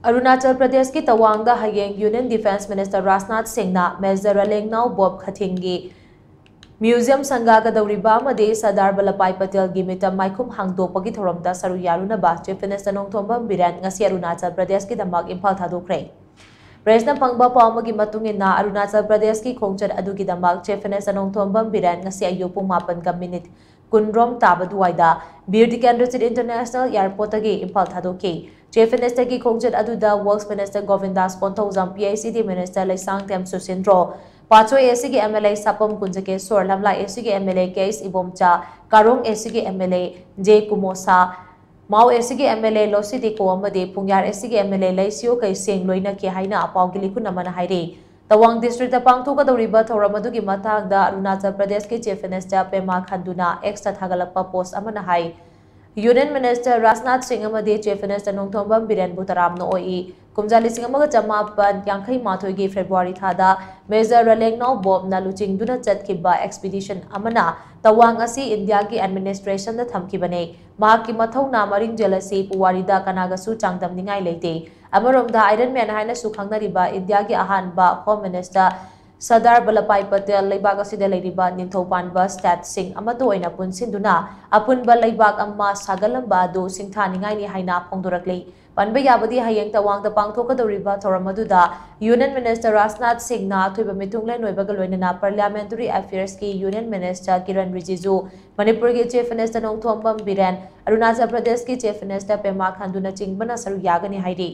अरुणाचल प्रदेश की तवांग हयेंग union defence minister Rajnath Singh major Ralengnao Bob Khathing की म्यूजियम संगागदौरिबा सरदार वल्लभभाई पटेल की मीटम माइखुम हांगदोकपगी थौरमदा सरू यारुनाबा chief minister Nongthombam Biren ngasi Arunachal Pradesh की दमक इम्फाल थादोखरे प्रेसना फंगबा पावमगी मतुंगिना अरुणाचल प्रदेश की खोंगचत अदुगी दमक chief minister Nongthombam Biren ngasi अयु पुंग 8 मिनिट कुनरोम ताबदुवाइदा बीर टिकेंद्रजित इंटरनेशनल एयरपोर्ट की इम्फाल थादोखी चीफ मिनिस्टर की खोंगचत अदुदा works minister Govindas Konthoujam PICD minister Leishangthem Susindro पाचो एसी के MLA Sapam Kunjakeswor Lamlai AC के एमएलए केस इबोमचा कारोंग एसी के MLA J Kumosha Mao AC के एमएलए लोसिदी को अमदे पुंग्यार एसी के एमएलए लेसियो कै सेंग लोइना के हाइना अपाव के लिखुन अमन हाइरे तवांग डिस्ट्रिक्ट पांगथोकदौरिबा थौरम अदुगी मतांगदा अरुणाचल प्रदेश के चीफ मिनिस्टर पेमा खांडुना एक्स थागलकपा पोस्ट अमन हाइ यूनियन मिनिस्टर राजनाथ सिंह अमदे चीफ मिनिस्टर नोंगथोंबम बिरेन बुतराम नोई कुमजा लिसिंग अमगा चमापन यांखै माथोई की फेब्रुआरी थादा मेजर रलेंगनाउ बोबना लुचिंगदुना चतखिबा एक्सपीडिशन अमना तवांग असी इंडिया की एडमिनिस्ट्रेशन दा थमखिबने माकी मथौना मरिंग जलसी पुवारीदा कनागसु चांगदमनिंगाई लेते अमरोमदा आयरन मैन हाइना सुखंगनरिबा इंडिया की अहानबा होम मिनिस्टर सरदार वल्लभभाई पटेल लेबाग असिदा लेरिबा निंथौपानबा स्टेट सिंह अमतो ओइना पुनसिंदुना अपुनबा लेबाग अम्मा सागलंबा दो सिंथानिंगाइनी हाइना फोंदोरकले पनबा याबदी हयेंग तवांगदा पांगथोकदौरिबा थौरम अदुदा यूनियन मिनिस्टर राजनाथ सिंह ना अथुइबा मिथुंगले नोइबगा लोइनना पार्लियामेंटरी अफेयर्स की यूनियन मिनिस्टर किरण रिजिजू मणिपुर के चीफ मिनिस्टर नोंगथोंबम बिरेन अरुणाचल प्रदेश की चीफ मिनिस्टर पेमा खांडुना चिंगबना सरू यागनी हाइरी